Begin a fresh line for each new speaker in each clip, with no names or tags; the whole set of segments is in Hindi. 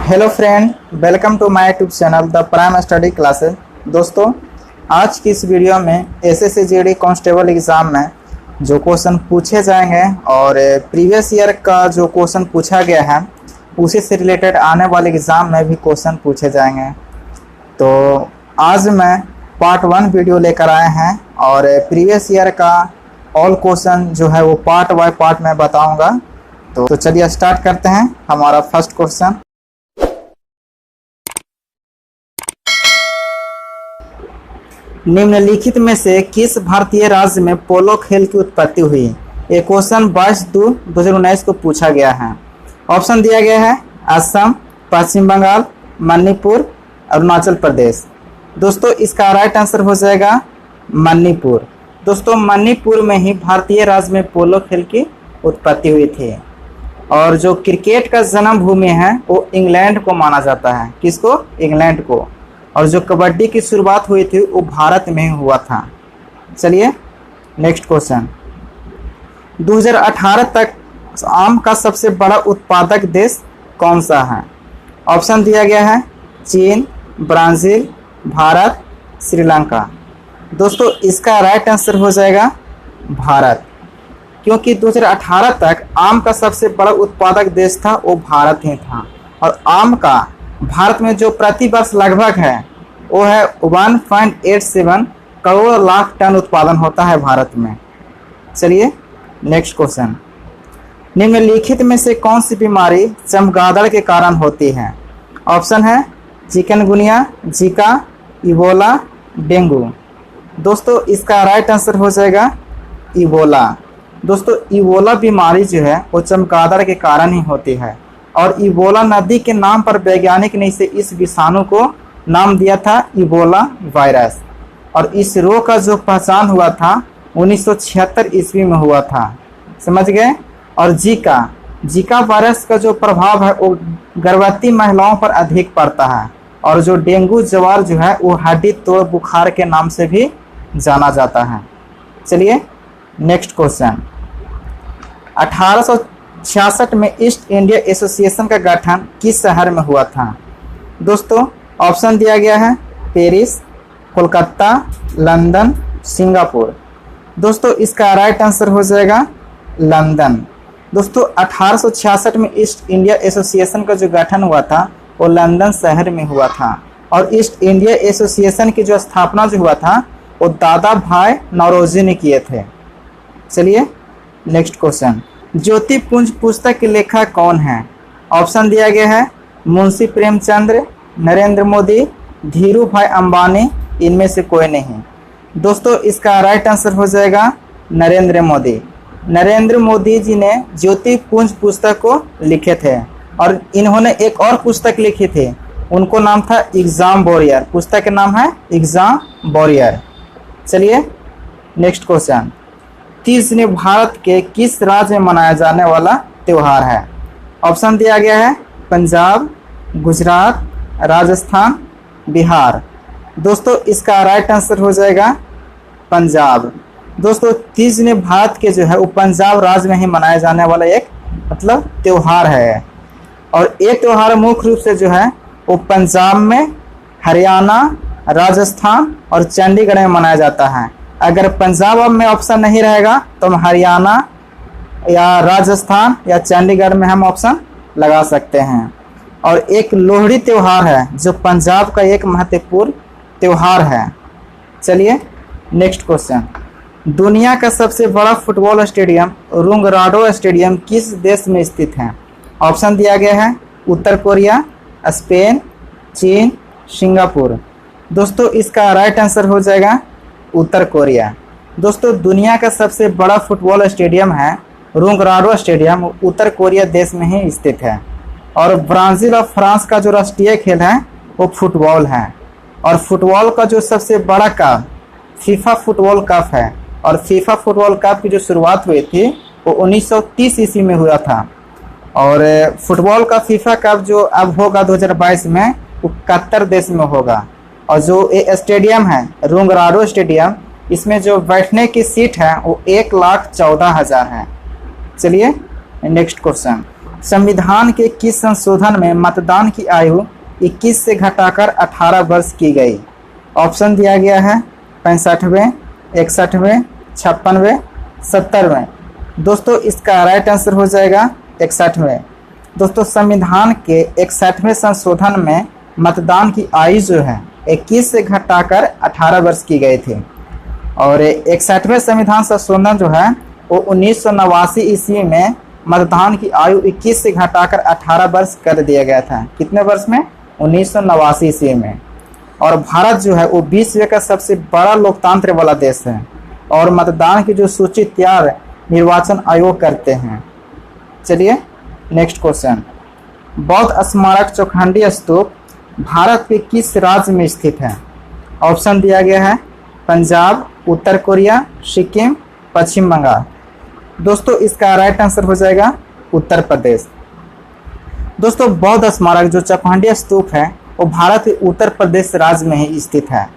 Hello friend, welcome to my YouTube channel the prime study classes. दोस्तों, आज की इस वीडियो में एसएससी जीडी कांस्टेबल एग्ज़ाम में जो क्वेश्चन पूछे जाएंगे और प्रीवियस ईयर का जो क्वेश्चन पूछा गया है उसी से रिलेटेड आने वाले एग्ज़ाम में भी क्वेश्चन पूछे जाएंगे। तो आज मैं पार्ट 1 वीडियो लेकर आए हैं और प्रीवियस ईयर का ऑल क्वेश्चन जो है वो पार्ट बाय पार्ट में बताऊँगा। तो चलिए स्टार्ट करते हैं। हमारा फर्स्ट क्वेश्चन, निम्नलिखित में से किस भारतीय राज्य में पोलो खेल की उत्पत्ति हुई? ये क्वेश्चन 22/2/2019 को पूछा गया है। ऑप्शन दिया गया है असम, पश्चिम बंगाल, मणिपुर, अरुणाचल प्रदेश। दोस्तों, इसका राइट आंसर हो जाएगा मणिपुर। दोस्तों, मणिपुर में ही भारतीय राज्य में पोलो खेल की उत्पत्ति हुई थी। और जो क्रिकेट का जन्मभूमि है वो इंग्लैंड को माना जाता है। किसको? इंग्लैंड को। और जो कबड्डी की शुरुआत हुई थी वो भारत में ही हुआ था। चलिए नेक्स्ट क्वेश्चन, 2018 तक आम का सबसे बड़ा उत्पादक देश कौन सा है? ऑप्शन दिया गया है चीन, ब्राज़ील, भारत, श्रीलंका। दोस्तों, इसका राइट आंसर हो जाएगा भारत, क्योंकि 2018 तक आम का सबसे बड़ा उत्पादक देश था वो भारत ही था। और आम का भारत में जो प्रति वर्ष लगभग है वो है 1.87 करोड़ लाख टन उत्पादन होता है भारत में। चलिए नेक्स्ट क्वेश्चन, निम्नलिखित में से कौन सी बीमारी चमगादड़ के कारण होती है? ऑप्शन है चिकनगुनिया, जीका, इबोला, डेंगू। दोस्तों, इसका राइट आंसर हो जाएगा इबोला। दोस्तों, इबोला बीमारी जो है वो चमगादड़ के कारण ही होती है। और इबोला नदी के नाम पर वैज्ञानिक ने इस विषाणु को नाम दिया था इबोला वायरस। और इस रोग का जो पहचान हुआ था 1976 ईस्वी में हुआ था। समझ गए? और जीका वायरस का जो प्रभाव है वो गर्भवती महिलाओं पर अधिक पड़ता है। और जो डेंगू ज्वर जो है वो हड्डी तोड़ बुखार के नाम से भी जाना जाता है। चलिए नेक्स्ट क्वेश्चन, 1866 में ईस्ट इंडिया एसोसिएशन का गठन किस शहर में हुआ था? दोस्तों, ऑप्शन दिया गया है पेरिस, कोलकाता, लंदन, सिंगापुर। दोस्तों, इसका राइट आंसर हो जाएगा लंदन। दोस्तों, 1866 में ईस्ट इंडिया एसोसिएशन का जो गठन हुआ था वो लंदन शहर में हुआ था। और ईस्ट इंडिया एसोसिएशन की जो स्थापना जो हुआ था वो दादा भाई नौरोजी ने किए थे। चलिए नेक्स्ट क्वेश्चन, ज्योतिपुंज पुस्तक के लेखक कौन है? ऑप्शन दिया गया है मुंशी प्रेमचंद्र, नरेंद्र मोदी, धीरू भाई अंबानी, इनमें से कोई नहीं। दोस्तों, इसका राइट आंसर हो जाएगा नरेंद्र मोदी। नरेंद्र मोदी जी ने ज्योतिपुंज पुस्तक को लिखे थे। और इन्होंने एक और पुस्तक लिखी थी, उनको नाम था एग्जाम वॉरियर। पुस्तक का नाम है एग्जाम वॉरियर। चलिए नेक्स्ट क्वेश्चन, तीज भारत के किस राज्य में मनाया जाने वाला त्यौहार है? ऑप्शन दिया गया है पंजाब, गुजरात, राजस्थान, बिहार। दोस्तों, इसका राइट आंसर हो जाएगा पंजाब। दोस्तों, तीज भारत के जो है वो पंजाब राज्य में ही मनाया जाने वाला एक त्यौहार है। और ये त्यौहार मुख्य रूप से जो है वो पंजाब में, हरियाणा, राजस्थान और चंडीगढ़ में मनाया जाता है। अगर पंजाब में ऑप्शन नहीं रहेगा तो हम हरियाणा या राजस्थान या चंडीगढ़ में हम ऑप्शन लगा सकते हैं। और एक लोहड़ी त्यौहार है जो पंजाब का एक महत्वपूर्ण त्यौहार है। चलिए नेक्स्ट क्वेश्चन, दुनिया का सबसे बड़ा फुटबॉल स्टेडियम रुंगराडो स्टेडियम किस देश में स्थित है? ऑप्शन दिया गया है उत्तर कोरिया, स्पेन, चीन, सिंगापुर। दोस्तों, इसका राइट आंसर हो जाएगा उत्तर कोरिया। दोस्तों, दुनिया का सबसे बड़ा फुटबॉल स्टेडियम है रुंगराडो स्टेडियम, उत्तर कोरिया देश में ही स्थित है। और ब्राज़ील और फ्रांस का जो राष्ट्रीय खेल है वो फुटबॉल है। और फुटबॉल का जो सबसे बड़ा कप फीफा फुटबॉल कप है। और फीफा फुटबॉल कप की जो शुरुआत हुई थी वो 1930 ईस्वी में हुआ था। और फुटबॉल का फीफा कप जो अब होगा 2022 में वो कतर देश में होगा। और जो ये स्टेडियम है रुंगराडो स्टेडियम, इसमें जो बैठने की सीट है वो 1,14,000 है। चलिए नेक्स्ट क्वेश्चन, संविधान के किस संशोधन में मतदान की आयु 21 से घटाकर 18 वर्ष की गई? ऑप्शन दिया गया है 65वें, 61वें, 56वें, 70वें। दोस्तों इसका राइट आंसर हो जाएगा 61वें। दोस्तों संविधान के 61वें संशोधन में मतदान की आयु जो है 21 से घटाकर 18 वर्ष की गई थी। और 61वें संविधान संशोधन जो है वो 1989 ईस्वी में मतदान की आयु 21 से घटाकर 18 वर्ष कर दिया गया था। कितने वर्ष में? 1989 ईस्वी में। और भारत जो है वो विश्व का सबसे बड़ा लोकतंत्र वाला देश है और मतदान की जो सूची तैयार निर्वाचन आयोग करते हैं। चलिए नेक्स्ट क्वेश्चन। बौद्ध स्मारक चौखंडी स्तूप भारत के किस राज्य में स्थित है? ऑप्शन दिया गया है पंजाब, उत्तर कोरिया, सिक्किम, पश्चिम बंगाल। दोस्तों इसका राइट आंसर हो जाएगा उत्तर प्रदेश। दोस्तों बौद्ध स्मारक जो चौखंडी स्तूप है वो भारत के उत्तर प्रदेश राज्य में ही स्थित है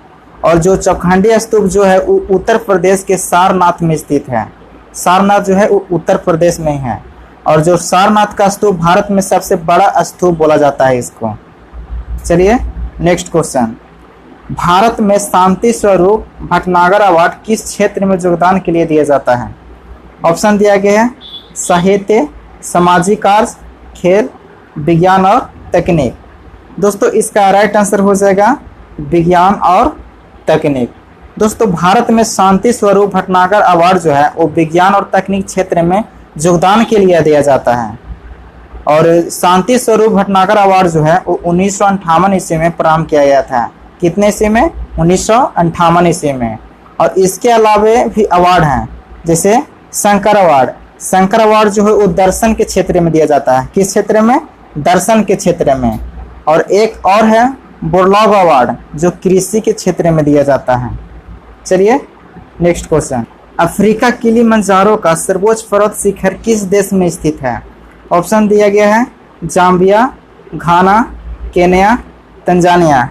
और जो चौखंडी स्तूप जो है वो उत्तर प्रदेश के सारनाथ में स्थित है। सारनाथ जो है वो उत्तर प्रदेश में है और जो सारनाथ का स्तूप भारत में सबसे बड़ा स्तूप बोला जाता है इसको। चलिए नेक्स्ट क्वेश्चन। भारत में शांति स्वरूप भटनागर अवार्ड किस क्षेत्र में योगदान के लिए दिया जाता है? ऑप्शन दिया गया है साहित्य, सामाजिक कार्य, खेल, विज्ञान और तकनीक। दोस्तों इसका राइट आंसर हो जाएगा विज्ञान और तकनीक। दोस्तों भारत में शांति स्वरूप भटनागर अवार्ड जो है वो विज्ञान और तकनीक क्षेत्र में योगदान के लिए दिया जाता है और शांति स्वरूप भटनागर अवार्ड जो है वो 1958 ईस्वी में प्रारंभ किया गया था। कितने ईस्वी में? 1958 ईस्वी में। और इसके अलावा भी अवार्ड हैं जैसे शंकर अवार्ड। शंकर अवार्ड जो है वो दर्शन के क्षेत्र में दिया जाता है। किस क्षेत्र में? दर्शन के क्षेत्र में। और एक और है बोरलॉग अवार्ड जो कृषि के क्षेत्र में दिया जाता है। चलिए नेक्स्ट क्वेश्चन। अफ्रीका किलिमंजारो का सर्वोच्च पर्वत शिखर किस देश में स्थित है? ऑप्शन दिया गया है जाम्बिया, घाना, केन्या, तंजानिया।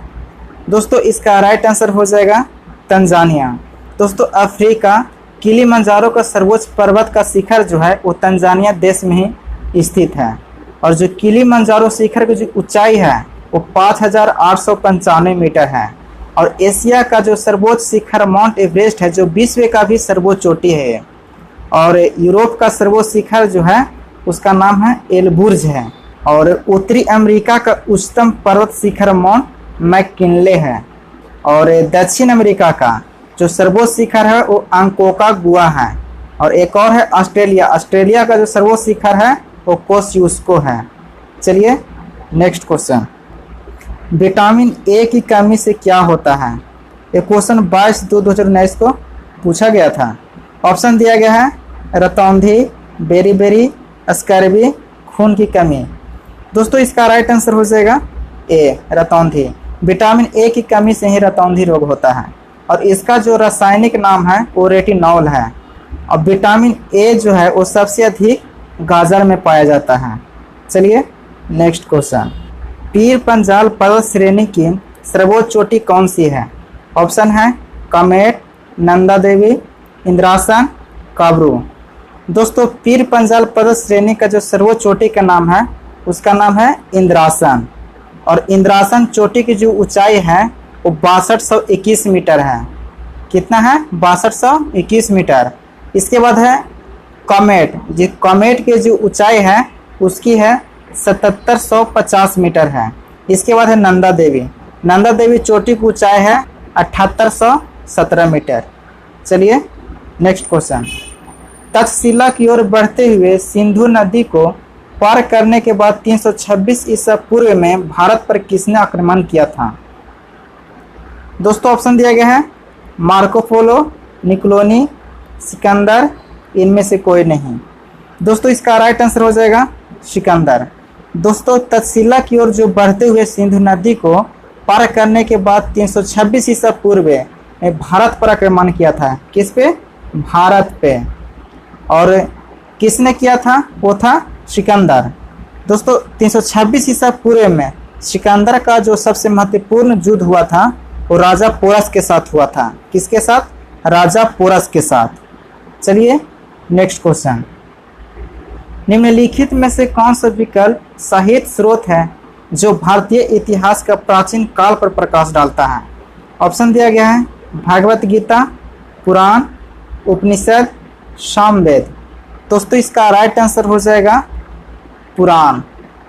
दोस्तों इसका राइट आंसर हो जाएगा तंजानिया। दोस्तों अफ्रीका किलिमंजारो का सर्वोच्च पर्वत का शिखर जो है वो तंजानिया देश में ही स्थित है और जो किलिमंजारो शिखर की जो ऊंचाई है वो 5895 मीटर है। और एशिया का जो सर्वोच्च शिखर माउंट एवरेस्ट है जो विश्व का भी सर्वोच्च चोटी है। और यूरोप का सर्वोच्च शिखर जो है उसका नाम है एलबुर्ज है। और उत्तरी अमेरिका का उच्चतम पर्वत शिखर माउंट मैककिनले है। और दक्षिण अमेरिका का जो सर्वोच्च शिखर है वो अंकोकागुआ है। और एक और है ऑस्ट्रेलिया। ऑस्ट्रेलिया का जो सर्वोच्च शिखर है वो कोस्युस्को है। चलिए नेक्स्ट क्वेश्चन। विटामिन ए की कमी से क्या होता है? ये क्वेश्चन 22/2/2019 को पूछा गया था। ऑप्शन दिया गया है रतौंधी, बेरी, स्कर्वी, खून की कमी। दोस्तों इसका राइट आंसर हो जाएगा ए, रतौंधी। विटामिन ए की कमी से ही रतौंधी रोग होता है और इसका जो रासायनिक नाम है वो रेटिनॉल है। और विटामिन ए जो है वो सबसे अधिक गाजर में पाया जाता है। चलिए नेक्स्ट क्वेश्चन। पीर पंजाल पर्वत श्रेणी की सर्वोच्च चोटी कौन सी है? ऑप्शन है कामेट, नंदा देवी, इंद्रासन, काबरू। दोस्तों पीर पंजाल पर्वत श्रेणी का जो सर्वोच्च चोटी का नाम है उसका नाम है इंद्रासन। और इंद्रासन चोटी की जो ऊंचाई है वो 6221 मीटर है। कितना है? 6221 मीटर। इसके बाद है कॉमेट। जो कॉमेट की जो ऊंचाई है उसकी है 7750 मीटर है। इसके बाद है नंदा देवी। नंदा देवी चोटी की ऊंचाई है 7817 मीटर। चलिए नेक्स्ट क्वेश्चन। तक्षशिला की ओर बढ़ते हुए सिंधु नदी को पार करने के बाद 326 ईसा पूर्व में भारत पर किसने आक्रमण किया था? दोस्तों ऑप्शन दिया गया है मार्को पोलो, निकोलोनी, सिकंदर, इनमें से कोई नहीं। दोस्तों इसका राइट आंसर हो जाएगा सिकंदर। दोस्तों तक्षशिला की ओर जो बढ़ते हुए सिंधु नदी को पार करने के बाद 326 ईसा पूर्व में भारत पर आक्रमण किया था। किस पे? भारत पे। और किसने किया था? वो था सिकंदर। दोस्तों 326 ईसा पूर्व में सिकंदर का जो सबसे महत्वपूर्ण युद्ध हुआ था वो राजा पोरस के साथ हुआ था। किसके साथ? राजा पोरस के साथ। चलिए नेक्स्ट क्वेश्चन। निम्नलिखित में से कौन सा विकल्प साहित्य स्रोत है जो भारतीय इतिहास का प्राचीन काल पर प्रकाश डालता है? ऑप्शन दिया गया है भागवत गीता, पुराण, उपनिषद, सामवेद। दोस्तों इसका राइट आंसर हो जाएगा पुराण।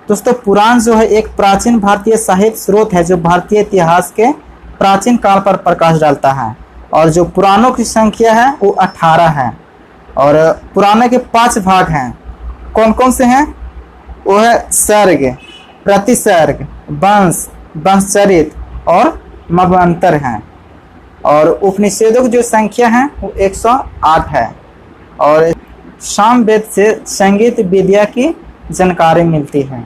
दोस्तों पुराण जो है एक प्राचीन भारतीय साहित्य स्रोत है जो भारतीय इतिहास के प्राचीन काल पर प्रकाश डालता है, और जो पुराणों की संख्या है वो 18 है, और पुराणों के 5 भाग हैं। कौन कौन से हैं? वो है सर्ग, प्रतिसर्ग, वंश, वंशचरित और मन्वंतर हैं। और उपनिषदों की जो संख्या है वो 108 है, और सामवेद से संगीत विद्या की जानकारी मिलती है।